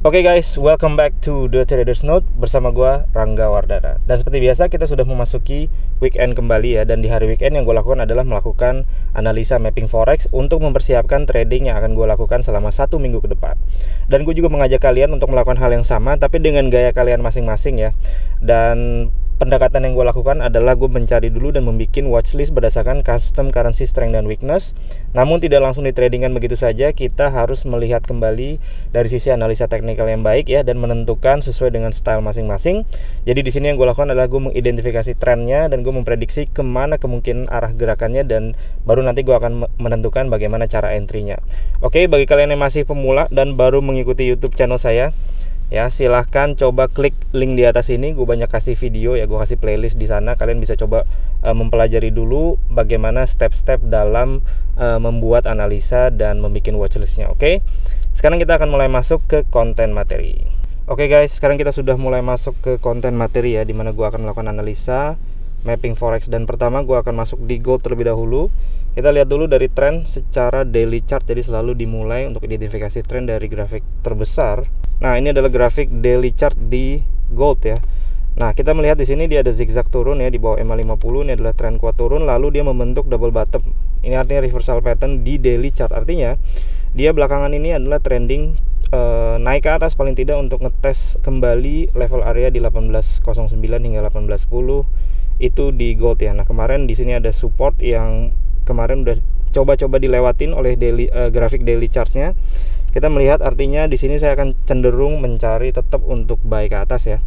Oke guys, welcome back to The Traders Note bersama gua Rangga Wardana. Dan seperti biasa kita sudah memasuki weekend kembali ya. Dan di hari weekend yang gue lakukan adalah melakukan analisa mapping forex untuk mempersiapkan trading yang akan gue lakukan selama 1 minggu ke depan. Dan gue juga mengajak kalian untuk melakukan hal yang sama, tapi dengan gaya kalian masing-masing ya. Dan pendekatan yang gue lakukan adalah gue mencari dulu dan membuat watchlist berdasarkan custom currency strength dan weakness. Namun tidak langsung ditradingkan begitu saja, kita harus melihat kembali dari sisi analisa teknikal yang baik ya, dan menentukan sesuai dengan style masing-masing. Jadi di sini yang gue lakukan adalah gue mengidentifikasi trennya dan gue memprediksi kemana kemungkinan arah gerakannya, dan baru nanti gue akan menentukan bagaimana cara entry-nya. Oke, bagi kalian yang masih pemula dan baru mengikuti YouTube channel saya, ya silahkan coba klik link di atas ini. Gue banyak kasih video ya, gue kasih playlist di sana. Kalian bisa coba mempelajari dulu bagaimana step-step dalam membuat analisa dan membuat watchlistnya. Oke, sekarang kita akan mulai masuk ke konten materi. Oke guys, sekarang kita sudah mulai masuk ke konten materi ya, dimana gue akan melakukan analisa mapping forex. Dan pertama gue akan masuk di gold terlebih dahulu. Kita lihat dulu dari tren secara daily chart. Jadi selalu dimulai untuk identifikasi tren dari grafik terbesar. Nah, ini adalah grafik daily chart di gold ya. Nah, kita melihat di sini dia ada zigzag turun ya di bawah EMA 50. Ini adalah tren kuat turun, lalu dia membentuk double bottom. Ini artinya reversal pattern di daily chart. Artinya dia belakangan ini adalah trending naik ke atas paling tidak untuk ngetes kembali level area di 1809 hingga 1810 itu di gold ya. Nah, kemarin di sini ada support yang kemarin udah coba-coba dilewatin oleh grafik daily chartnya. Kita melihat artinya di sini saya akan cenderung mencari tetap untuk buy ke atas ya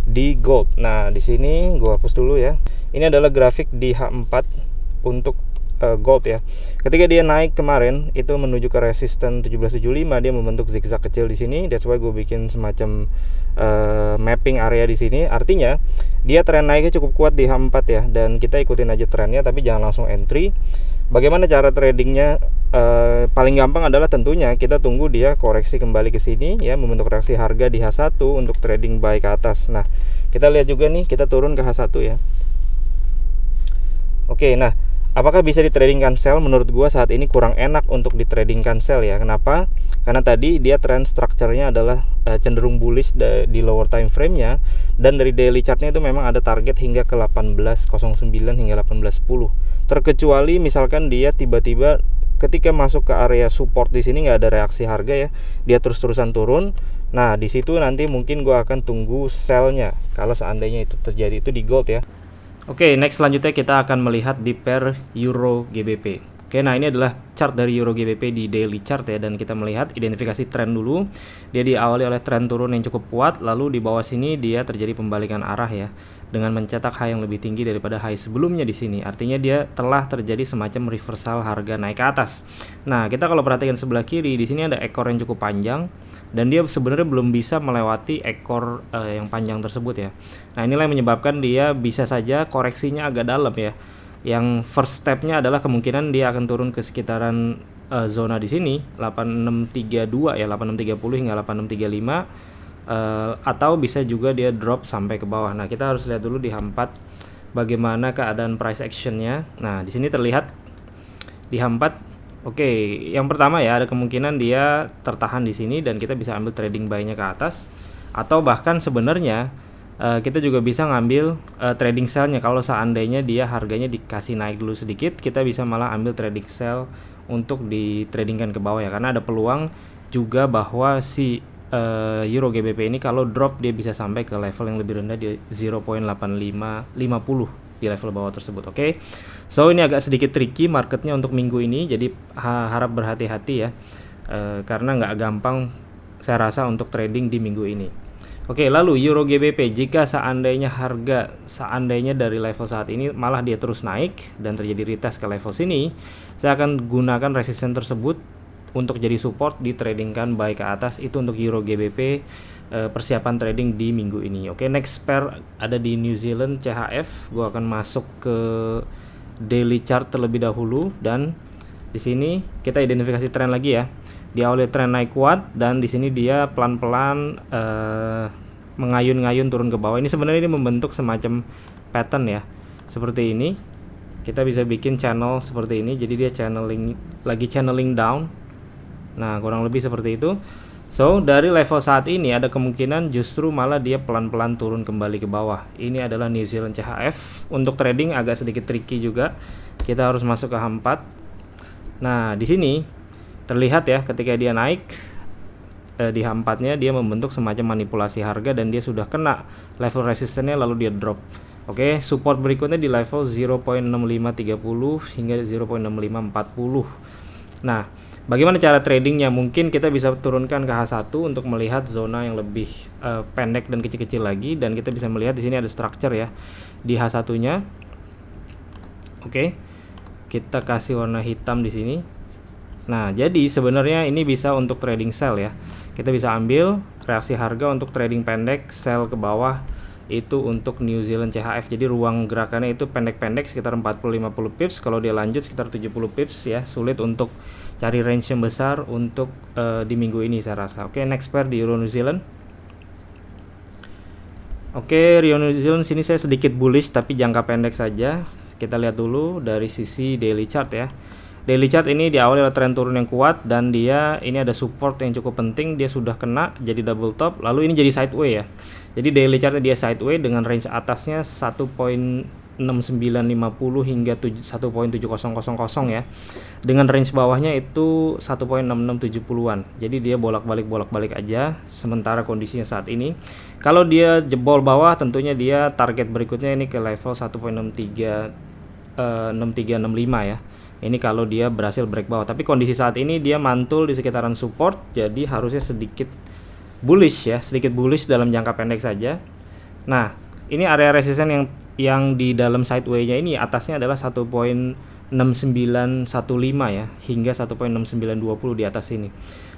di gold. Nah, di sini gua hapus dulu ya. Ini adalah grafik di H4 untuk gold ya. Ketika dia naik kemarin itu menuju ke resisten 1775, dia membentuk zigzag kecil di sini. That's why gue bikin semacam mapping area di sini. Artinya dia tren naiknya cukup kuat di H4 ya, dan kita ikutin aja trennya tapi jangan langsung entry. Bagaimana cara tradingnya? Paling gampang adalah tentunya kita tunggu dia koreksi kembali ke sini ya, membentuk reaksi harga di H1 untuk trading buy ke atas. Nah, kita lihat juga nih, kita turun ke H1 ya. Oke, nah apakah bisa ditradingkan sell? Menurut gua saat ini kurang enak untuk ditradingkan sell ya. Kenapa? Karena tadi dia trend structure-nya adalah cenderung bullish di lower time frame-nya, dan dari daily chart-nya itu memang ada target hingga ke 1809 hingga 1810. Terkecuali misalkan dia tiba-tiba ketika masuk ke area support di sini nggak ada reaksi harga ya, dia terus-terusan turun. Nah, di situ nanti mungkin gua akan tunggu sell-nya kalau seandainya itu terjadi, itu di gold ya. Oke, next selanjutnya kita akan melihat di pair Euro GBP. Oke, nah ini adalah chart dari Euro GBP di daily chart ya, dan kita melihat identifikasi tren dulu. Dia diawali oleh tren turun yang cukup kuat, lalu di bawah sini dia terjadi pembalikan arah ya, dengan mencetak high yang lebih tinggi daripada high sebelumnya di sini. Artinya dia telah terjadi semacam reversal harga naik ke atas. Nah, kita kalau perhatikan sebelah kiri di sini ada ekor yang cukup panjang, dan dia sebenarnya belum bisa melewati ekor yang panjang tersebut ya. Nah, inilah yang menyebabkan dia bisa saja koreksinya agak dalam ya. Yang first stepnya adalah kemungkinan dia akan turun ke sekitaran zona di sini 8632 ya, 8630 hingga 8635, atau bisa juga dia drop sampai ke bawah. Nah, kita harus lihat dulu di H4 bagaimana keadaan price actionnya. Nah, di sini terlihat di H4. Oke, yang pertama ya, ada kemungkinan dia tertahan di sini dan kita bisa ambil trading buy-nya ke atas, atau bahkan sebenarnya kita juga bisa ngambil trading sell-nya. Kalau seandainya dia harganya dikasih naik dulu sedikit, kita bisa malah ambil trading sell untuk ditradingkan ke bawah ya, karena ada peluang juga bahwa si Euro GBP ini kalau drop dia bisa sampai ke level yang lebih rendah di 0.8550 di level bawah tersebut. Oke. So ini agak sedikit tricky marketnya untuk minggu ini, jadi harap berhati-hati ya, karena nggak gampang saya rasa untuk trading di minggu ini. Oke, lalu Euro GBP, jika seandainya dari level saat ini malah dia terus naik dan terjadi retest ke level sini, saya akan gunakan resisten tersebut untuk jadi support ditradingkan buy ke atas. Itu untuk Euro GBP persiapan trading di minggu ini. Oke, next pair ada di New Zealand CHF. Gua akan masuk ke daily chart terlebih dahulu, dan di sini kita identifikasi tren lagi ya. Diawali tren naik kuat, dan di sini dia pelan-pelan mengayun-ngayun turun ke bawah. Ini sebenarnya ini membentuk semacam pattern ya, seperti ini. Kita bisa bikin channel seperti ini, jadi dia channeling down. Nah, kurang lebih seperti itu. So, dari level saat ini ada kemungkinan justru malah dia pelan-pelan turun kembali ke bawah. Ini adalah New Zealand CHF. Untuk trading agak sedikit tricky juga. Kita harus masuk ke H4. Nah, di sini terlihat ya ketika dia naik di H4-nya dia membentuk semacam manipulasi harga dan dia sudah kena level resistennya lalu dia drop. Oke, support berikutnya di level 0.6530 hingga 0.6540. Nah, bagaimana cara tradingnya? Mungkin kita bisa turunkan ke H1 untuk melihat zona yang lebih pendek dan kecil-kecil lagi, dan kita bisa melihat di sini ada structure ya di H1-nya. Oke. Kita kasih warna hitam di sini. Nah, jadi sebenarnya ini bisa untuk trading sell ya. Kita bisa ambil reaksi harga untuk trading pendek, sell ke bawah itu untuk New Zealand CHF. Jadi ruang gerakannya itu pendek-pendek sekitar 40-50 pips. Kalau dia lanjut sekitar 70 pips ya. Sulit untuk cari range yang besar untuk di minggu ini saya rasa. Oke, next pair di Euro New Zealand. Oke, Euro New Zealand sini saya sedikit bullish tapi jangka pendek saja. Kita lihat dulu dari sisi daily chart ya. Daily chart ini diawali oleh tren turun yang kuat dan dia ini ada support yang cukup penting, dia sudah kena jadi double top, lalu ini jadi sideway ya. Jadi daily chartnya dia sideway dengan range atasnya 1.6950 hingga 1.7000 ya. Dengan range bawahnya itu 1.6670-an. Jadi dia bolak-balik aja sementara kondisinya saat ini. Kalau dia jebol bawah tentunya dia target berikutnya ini ke level 1.6365 ya. Ini kalau dia berhasil break bawah, tapi kondisi saat ini dia mantul di sekitaran support, jadi harusnya sedikit bullish ya, sedikit bullish dalam jangka pendek saja. Nah, ini area resisten yang di dalam sideway-nya ini atasnya adalah 1.6915 ya, hingga 1.6920 di atas ini.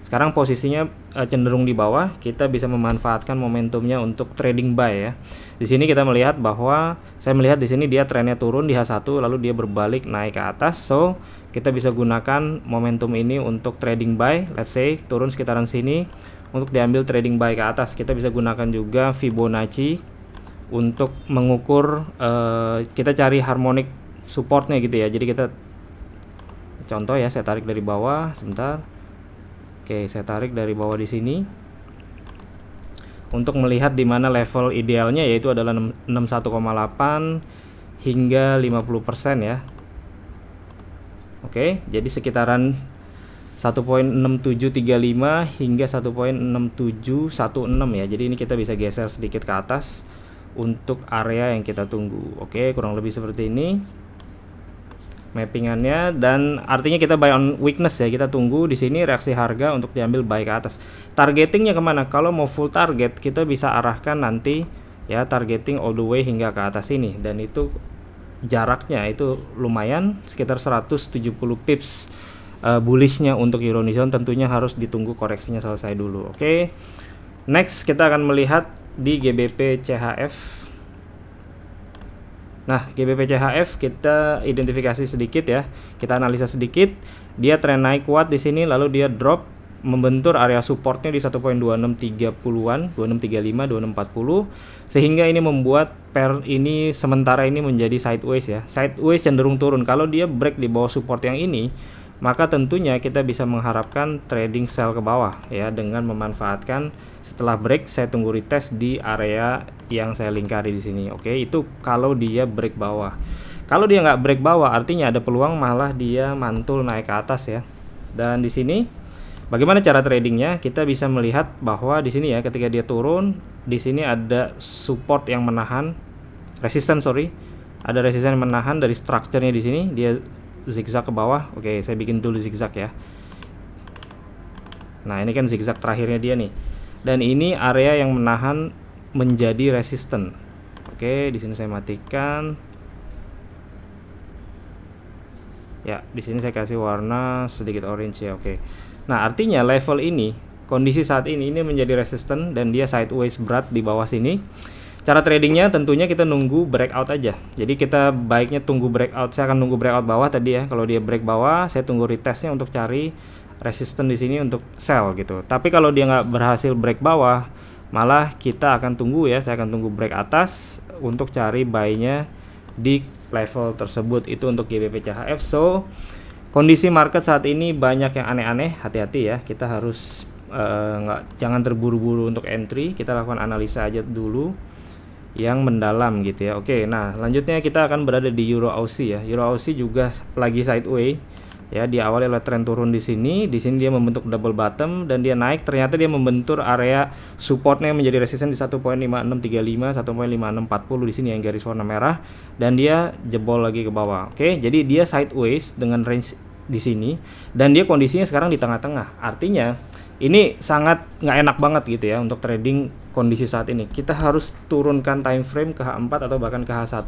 Sekarang posisinya cenderung di bawah, kita bisa memanfaatkan momentumnya untuk trading buy ya. Di sini kita melihat bahwa saya melihat di sini dia trennya turun di H1 lalu dia berbalik naik ke atas. So, kita bisa gunakan momentum ini untuk trading buy. Let's say turun sekitaran sini untuk diambil trading buy ke atas. Kita bisa gunakan juga Fibonacci untuk mengukur kita cari harmonic supportnya gitu ya. Jadi kita contoh ya, saya tarik dari bawah sebentar. Oke, saya tarik dari bawah di sini untuk melihat di mana level idealnya, yaitu adalah 61,8 hingga 50% ya. Oke, jadi sekitaran 1.6735 hingga 1.6716 ya. Jadi ini kita bisa geser sedikit ke atas untuk area yang kita tunggu. Oke, kurang lebih seperti ini mappingannya, dan artinya kita buy on weakness ya. Kita tunggu di sini reaksi harga untuk diambil buy ke atas. Targetingnya kemana? Kalau mau full target kita bisa arahkan nanti ya, targeting all the way hingga ke atas ini, dan itu jaraknya itu lumayan sekitar 170 pips bullishnya untuk Euro New Zealand. Tentunya harus ditunggu koreksinya selesai dulu. Oke, next kita akan melihat di GBP CHF. Nah, GBP CHF kita identifikasi sedikit ya. Kita analisa sedikit. Dia tren naik kuat di sini lalu dia drop membentur area supportnya di 1.2630-an, 2635, 2640, sehingga ini membuat pair ini sementara ini menjadi sideways ya. Sideways cenderung turun. Kalau dia break di bawah support yang ini, maka tentunya kita bisa mengharapkan trading sell ke bawah ya, dengan memanfaatkan setelah break saya tunggu retest di area yang saya lingkari di sini. Oke, itu kalau dia break bawah. Kalau dia nggak break bawah artinya ada peluang malah dia mantul naik ke atas ya. Dan di sini bagaimana cara tradingnya? Kita bisa melihat bahwa di sini ya, ketika dia turun di sini ada support yang menahan, ada resisten yang menahan dari strukturnya di sini. Dia zigzag ke bawah. Oke, saya bikin dulu zigzag ya. Nah, ini kan zigzag terakhirnya dia nih. Dan ini area yang menahan menjadi resisten. Oke, di sini saya matikan. Ya, di sini saya kasih warna sedikit orange ya. Oke. Nah, artinya level ini, kondisi saat ini menjadi resisten dan dia sideways berat di bawah sini. Cara tradingnya tentunya kita nunggu breakout aja. Jadi kita baiknya tunggu breakout. Saya akan nunggu breakout bawah tadi ya. Kalau dia break bawah, saya tunggu retestnya untuk cari resisten di sini untuk sell gitu. Tapi kalau dia nggak berhasil break bawah, malah kita akan tunggu ya. Saya akan tunggu break atas untuk cari buy-nya di level tersebut. Itu untuk GBP CHF. So, kondisi market saat ini banyak yang aneh-aneh. Hati-hati ya. Kita harus jangan terburu-buru untuk entry, kita lakukan analisa aja dulu yang mendalam gitu ya. Oke, nah selanjutnya kita akan berada di Euro Aussie ya. Euro Aussie juga lagi sideways ya, diawali oleh tren turun di sini. Di sini dia membentuk double bottom dan dia naik. Ternyata dia membentur area supportnya menjadi resisten di 1.5635, 1.5640 di sini yang garis warna merah, dan dia jebol lagi ke bawah. Oke, jadi dia sideways dengan range di sini dan dia kondisinya sekarang di tengah-tengah. Artinya ini sangat nggak enak banget gitu ya untuk trading kondisi saat ini. Kita harus turunkan time frame ke H4 atau bahkan ke H1.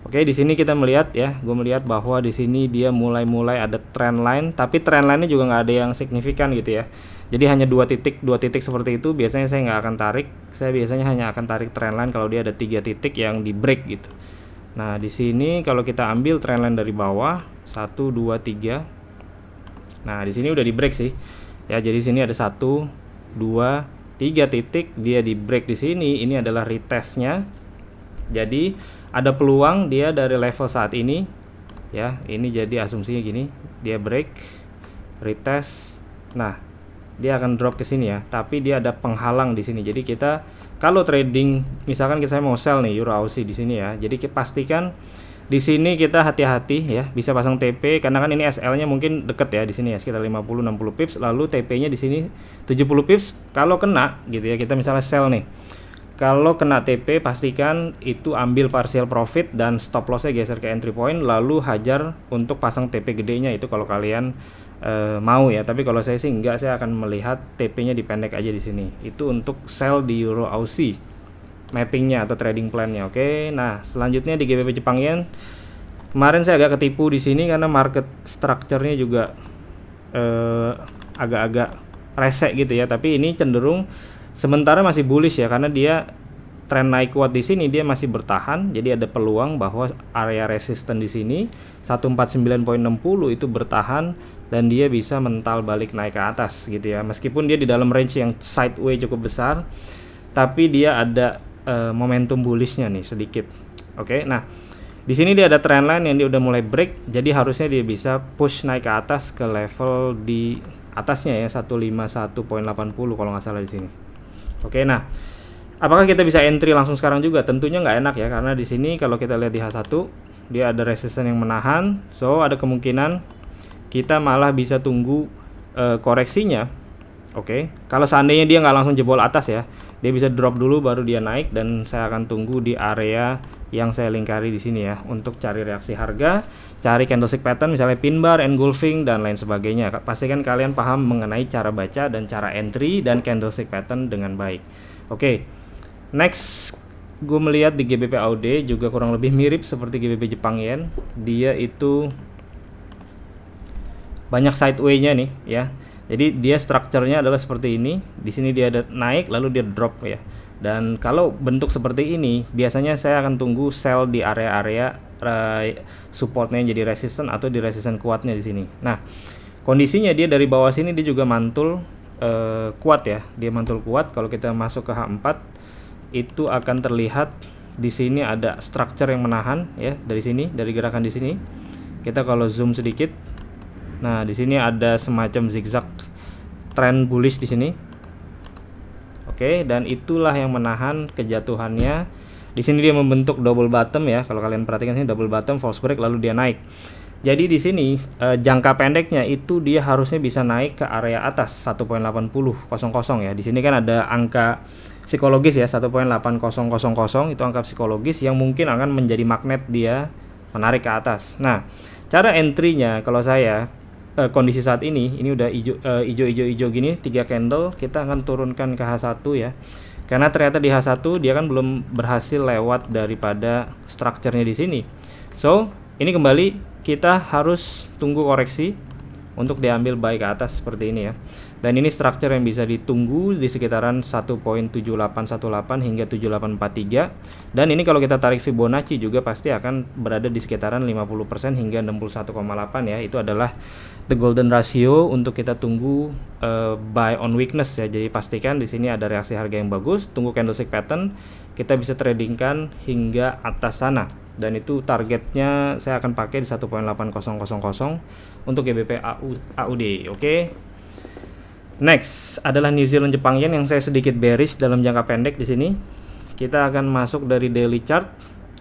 Oke, di sini kita melihat ya, gue melihat bahwa di sini dia mulai ada trend line, tapi trend line-nya juga nggak ada yang signifikan gitu ya. Jadi hanya dua titik seperti itu. Biasanya saya nggak akan tarik. Saya biasanya hanya akan tarik trend line kalau dia ada 3 titik yang di break gitu. Nah, di sini kalau kita ambil trend line dari bawah 1, 2, 3. Nah, di sini udah di break sih. Ya, jadi sini ada 1, 2, 3 titik, dia di break di sini. Ini adalah retestnya. Jadi ada peluang dia dari level saat ini ya. Ini jadi asumsinya gini, dia break, retest. Nah, dia akan drop ke sini ya, tapi dia ada penghalang di sini. Jadi kita kalau trading misalkan saya mau sell nih Euro Aussie di sini ya. Jadi pastikan di sini kita hati-hati ya, bisa pasang TP karena kan ini SL-nya mungkin deket ya di sini ya, sekitar 50-60 pips, lalu TP-nya di sini 70 pips. Kalau kena gitu ya, kita misalnya sell nih. Kalau kena TP pastikan itu ambil partial profit dan stop loss-nya geser ke entry point, lalu hajar untuk pasang TP gedenya itu kalau kalian mau ya. Tapi kalau saya sih enggak, saya akan melihat TP-nya dipendek aja di sini. Itu untuk sell di Euro Aussie mappingnya atau trading plan-nya. Oke, nah selanjutnya di GBP Jepang Yen, kemarin saya agak ketipu di sini karena market structure-nya juga agak-agak resek gitu ya. Tapi ini cenderung sementara masih bullish ya, karena dia tren naik kuat di sini, dia masih bertahan. Jadi ada peluang bahwa area resisten di sini 149.60 itu bertahan dan dia bisa mental balik naik ke atas gitu ya. Meskipun dia di dalam range yang sideways cukup besar, tapi dia ada momentum bullishnya nih sedikit. Oke, nah di sini dia ada trendline yang dia udah mulai break, jadi harusnya dia bisa push naik ke atas ke level di atasnya ya, 151.80 kalau nggak salah di sini. Oke, nah apakah kita bisa entry langsung sekarang juga? Tentunya nggak enak ya, karena di sini kalau kita lihat di H1 dia ada resistance yang menahan, so ada kemungkinan kita malah bisa tunggu koreksinya. Oke, kalau seandainya dia nggak langsung jebol atas ya, dia bisa drop dulu baru dia naik, dan saya akan tunggu di area yang saya lingkari di sini ya untuk cari reaksi harga, cari candlestick pattern misalnya pin bar, engulfing dan lain sebagainya. Pastikan kalian paham mengenai cara baca dan cara entry dan candlestick pattern dengan baik. Oke, next gue melihat di GBP AUD juga kurang lebih mirip seperti GBP Jepang Yen. Dia itu banyak sideway-nya nih ya. Jadi dia strukturnya adalah seperti ini. Di sini dia ada naik lalu dia drop ya. Dan kalau bentuk seperti ini biasanya saya akan tunggu sell di area-area supportnya jadi resisten atau di resisten kuatnya di sini. Nah, kondisinya dia dari bawah sini dia juga mantul kuat ya. Dia mantul kuat. Kalau kita masuk ke H4 itu akan terlihat di sini ada structure yang menahan ya, dari sini, dari gerakan di sini. Kita kalau zoom sedikit, nah di sini ada semacam zigzag trend bullish di sini. Oke, dan itulah yang menahan kejatuhannya. Di sini dia membentuk double bottom ya. Kalau kalian perhatikan sini double bottom, false break lalu dia naik. Jadi di sini jangka pendeknya itu dia harusnya bisa naik ke area atas 1.8000 ya. Di sini kan ada angka psikologis ya, 1.8000 itu angka psikologis yang mungkin akan menjadi magnet dia menarik ke atas. Nah, cara entry-nya kalau saya kondisi saat ini udah hijau gini 3 candle, kita akan turunkan ke H1 ya. Karena ternyata di H1 dia kan belum berhasil lewat daripada strukturnya di sini. So, ini kembali kita harus tunggu koreksi untuk diambil buy ke atas seperti ini ya. Dan ini structure yang bisa ditunggu di sekitaran 1.7818 hingga 7843. Dan ini kalau kita tarik Fibonacci juga pasti akan berada di sekitaran 50% hingga 61,8 ya. Itu adalah the golden ratio untuk kita tunggu buy on weakness ya. Jadi pastikan di sini ada reaksi harga yang bagus, tunggu candlestick pattern, kita bisa tradingkan hingga atas sana. Dan itu targetnya saya akan pakai di 1.8000 untuk GBP AUD. Oke. Next adalah New Zealand Jepang Yen yang saya sedikit bearish dalam jangka pendek di sini. Kita akan masuk dari daily chart.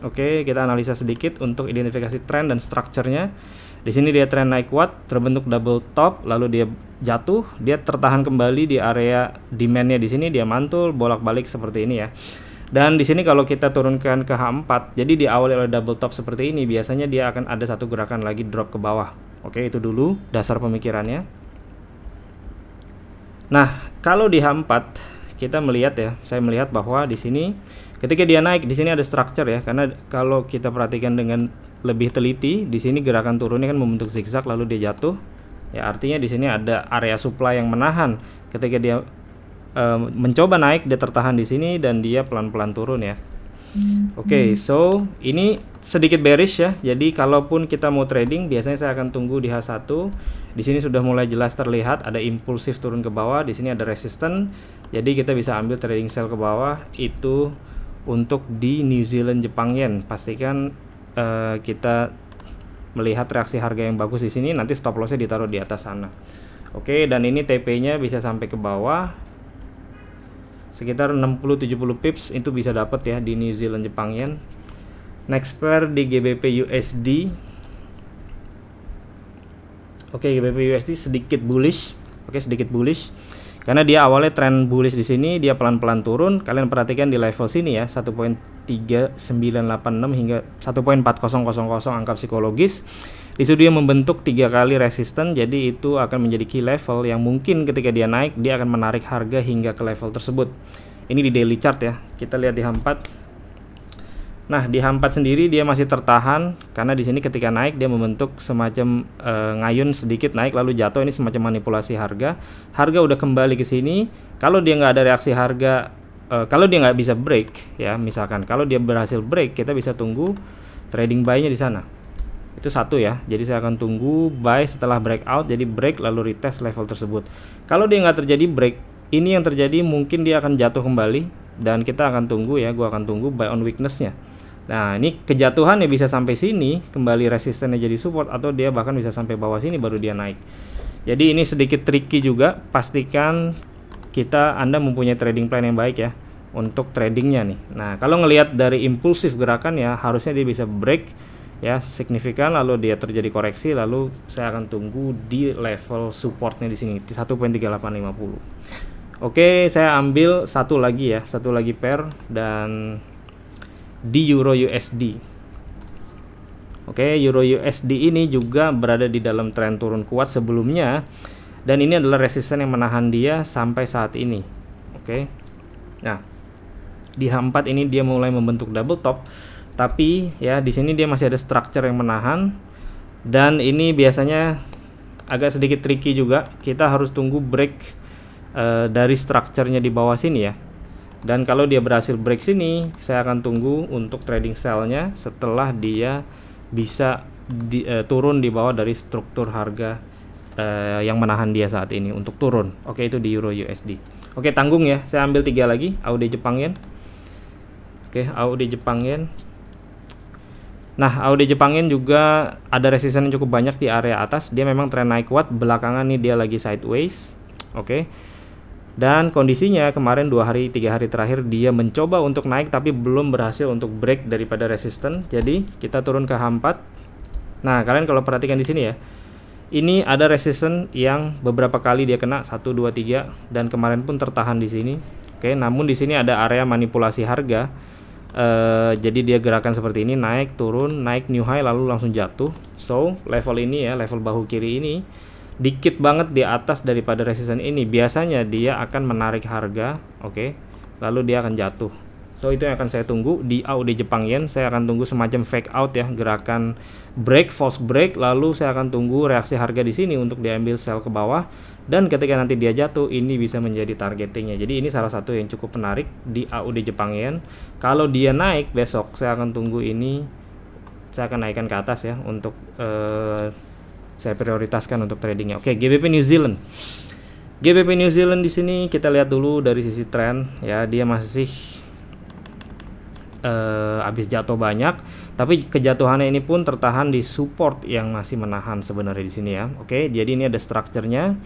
Oke, kita analisa sedikit untuk identifikasi tren dan strukturnya. Di sini dia tren naik kuat, terbentuk double top, lalu dia jatuh, dia tertahan kembali di area demand-nya di sini, dia mantul bolak-balik seperti ini ya. Dan di sini kalau kita turunkan ke H4, jadi diawali oleh double top seperti ini, biasanya dia akan ada satu gerakan lagi drop ke bawah. Oke, itu dulu dasar pemikirannya. Nah, kalau di H4 kita melihat ya, saya melihat bahwa di sini ketika dia naik, di sini ada structure ya, karena kalau kita perhatikan dengan lebih teliti, di sini gerakan turunnya kan membentuk zigzag lalu dia jatuh. Ya, artinya di sini ada area supply yang menahan. Ketika dia mencoba naik, dia tertahan di sini dan dia pelan-pelan turun ya. Oke, so ini sedikit bearish ya. Jadi kalaupun kita mau trading, biasanya saya akan tunggu di H1. Di sini sudah mulai jelas terlihat ada impulsif turun ke bawah. Di sini ada resistance. Jadi kita bisa ambil trading sell ke bawah itu untuk di New Zealand Jepang Yen. Pastikan kita melihat reaksi harga yang bagus di sini. Nanti stop lossnya ditaruh di atas sana. Oke, dan ini TP-nya bisa sampai ke bawah. Sekitar 60-70 pips itu bisa dapat ya di New Zealand Jepang Yen. Next pair di GBP USD. Oke, GBP USD sedikit bullish. Oke, sedikit bullish. Karena dia awalnya tren bullish di sini, dia pelan-pelan turun. Kalian perhatikan di level sini ya, 1.3986 hingga 1.4000 angka psikologis. Di situ dia membentuk 3 kali resisten, jadi itu akan menjadi key level yang mungkin ketika dia naik, dia akan menarik harga hingga ke level tersebut. Ini di daily chart ya, kita lihat di H4. Nah, di H4 sendiri dia masih tertahan, karena di sini ketika naik dia membentuk semacam ngayun sedikit naik lalu jatuh, ini semacam manipulasi harga. Harga udah kembali ke sini, kalau dia nggak ada reaksi harga, kalau dia nggak bisa break ya, misalkan kalau dia berhasil break, kita bisa tunggu trading buy-nya di sana. Itu satu ya, jadi saya akan tunggu buy setelah breakout, jadi break lalu retest level tersebut. Kalau dia nggak terjadi break, ini yang terjadi mungkin dia akan jatuh kembali dan kita akan tunggu ya, gua akan tunggu buy on weakness-nya. Nah, ini kejatuhan ya bisa sampai sini, kembali resistennya jadi support, atau dia bahkan bisa sampai bawah sini baru dia naik. Jadi ini sedikit tricky juga, pastikan Anda mempunyai trading plan yang baik ya untuk tradingnya nih. Nah, kalau ngelihat dari impulsif gerakan ya, harusnya dia bisa break ya signifikan, lalu dia terjadi koreksi, lalu saya akan tunggu di level supportnya di sini 1.3850. Oke, saya ambil satu lagi pair dan di Euro USD. Oke, Euro USD ini juga berada di dalam tren turun kuat sebelumnya dan ini adalah resisten yang menahan dia sampai saat ini. Oke. Nah, di H4 ini dia mulai membentuk double top. Tapi ya di sini dia masih ada structure yang menahan dan ini biasanya agak sedikit tricky juga. Kita harus tunggu break dari structure-nya di bawah sini ya. Dan kalau dia berhasil break sini, saya akan tunggu untuk trading sell-nya setelah dia bisa turun di bawah dari struktur harga yang menahan dia saat ini untuk turun. Oke, itu di Euro USD. Oke, tanggung ya. Saya ambil 3 lagi AUD Jepang Yen. Oke, AUD Jepang Yen. Nah, AUD Jepang Yen juga ada resisten yang cukup banyak di area atas. Dia memang tren naik kuat, belakangan nih dia lagi sideways. Oke. Dan kondisinya kemarin 2 hari 3 hari terakhir dia mencoba untuk naik tapi belum berhasil untuk break daripada resisten. Jadi, kita turun ke H4. Nah, kalian kalau perhatikan di sini ya. Ini ada resisten yang beberapa kali dia kena 1 2 3 dan kemarin pun tertahan di sini. Oke, namun di sini ada area manipulasi harga. Jadi dia gerakan seperti ini, naik turun, naik new high lalu langsung jatuh. So level ini ya, level bahu kiri ini dikit banget di atas daripada resisten ini, biasanya dia akan menarik harga. Oke, lalu dia akan jatuh. So itu yang akan saya tunggu di AUD Jepang Yen. Saya akan tunggu semacam fake out ya, gerakan break, false break, lalu saya akan tunggu reaksi harga di sini untuk diambil sell ke bawah. Dan ketika nanti dia jatuh, ini bisa menjadi targetingnya. Jadi ini salah satu yang cukup menarik di AUD Jepang Yen. Kalau dia naik besok, saya akan tunggu ini, saya akan naikkan ke atas ya untuk saya prioritaskan untuk tradingnya. Oke, GBP New Zealand. GBP New Zealand di sini kita lihat dulu dari sisi tren ya, dia masih habis jatuh banyak, tapi kejatuhannya ini pun tertahan di support yang masih menahan sebenarnya di sini ya. Oke, jadi ini ada strukturnya.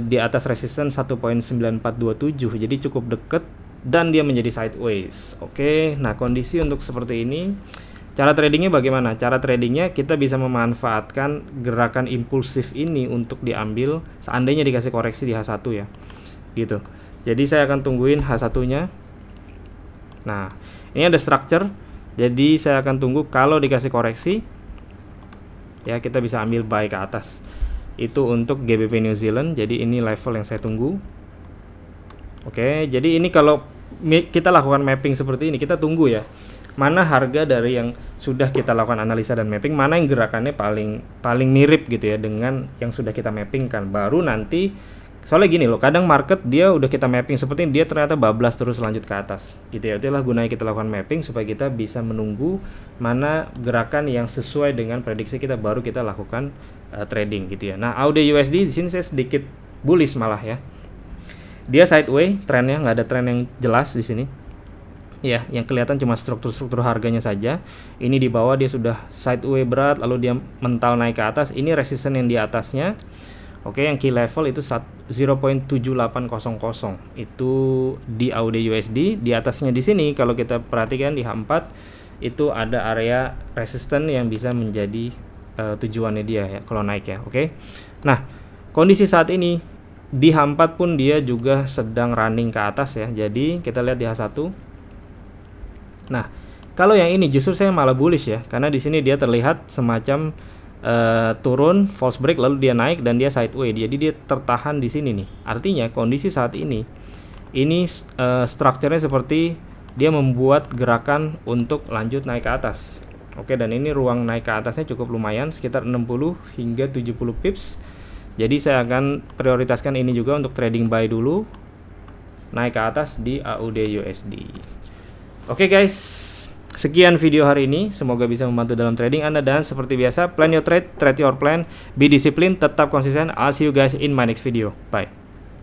di atas resistance 1.9427, jadi cukup deket dan dia menjadi sideways. Oke, nah kondisi untuk seperti ini, cara tradingnya bagaimana? Cara tradingnya kita bisa memanfaatkan gerakan impulsif ini untuk diambil seandainya dikasih koreksi di H1 ya, gitu. Jadi saya akan tungguin H1-nya. Nah, ini ada structure, jadi saya akan tunggu kalau dikasih koreksi ya kita bisa ambil buy ke atas. Itu untuk GBP New Zealand, jadi ini level yang saya tunggu. Oke, jadi ini kalau kita lakukan mapping seperti ini, kita tunggu ya mana harga dari yang sudah kita lakukan analisa dan mapping, mana yang gerakannya paling mirip gitu ya dengan yang sudah kita mapping kan. Baru nanti, soalnya gini loh, kadang market dia udah kita mapping seperti ini, dia ternyata bablas terus lanjut ke atas gitu ya. Itulah gunanya kita lakukan mapping supaya kita bisa menunggu mana gerakan yang sesuai dengan prediksi kita, baru kita lakukan trading gitu ya. Nah, AUD USD di sini saya sedikit bullish malah ya. Dia sideways, trennya nggak ada tren yang jelas di sini. Ya, yang kelihatan cuma struktur harganya saja. Ini di bawah dia sudah sideways berat, lalu dia mental naik ke atas. Ini resistance yang di atasnya. Oke, yang key level itu 0.7800. Itu di AUD USD. Di atasnya di sini kalau kita perhatikan di H4 itu ada area resistance yang bisa menjadi tujuannya dia ya kalau naik ya. Oke. Nah, kondisi saat ini di H4 pun dia juga sedang running ke atas ya. Jadi kita lihat di H1. Nah, kalau yang ini justru saya malah bullish ya, karena di sini dia terlihat semacam turun, false break, lalu dia naik dan dia sideways. Jadi dia tertahan di sini nih. Artinya kondisi saat ini strukturnya seperti dia membuat gerakan untuk lanjut naik ke atas. Oke, dan ini ruang naik ke atasnya cukup lumayan, sekitar 60 hingga 70 pips. Jadi saya akan prioritaskan ini juga untuk trading buy dulu, naik ke atas di AUD USD. Oke guys, sekian video hari ini, semoga bisa membantu dalam trading Anda, dan seperti biasa, plan your trade, trade your plan, be disciplined, tetap konsisten. I'll see you guys in my next video. Bye.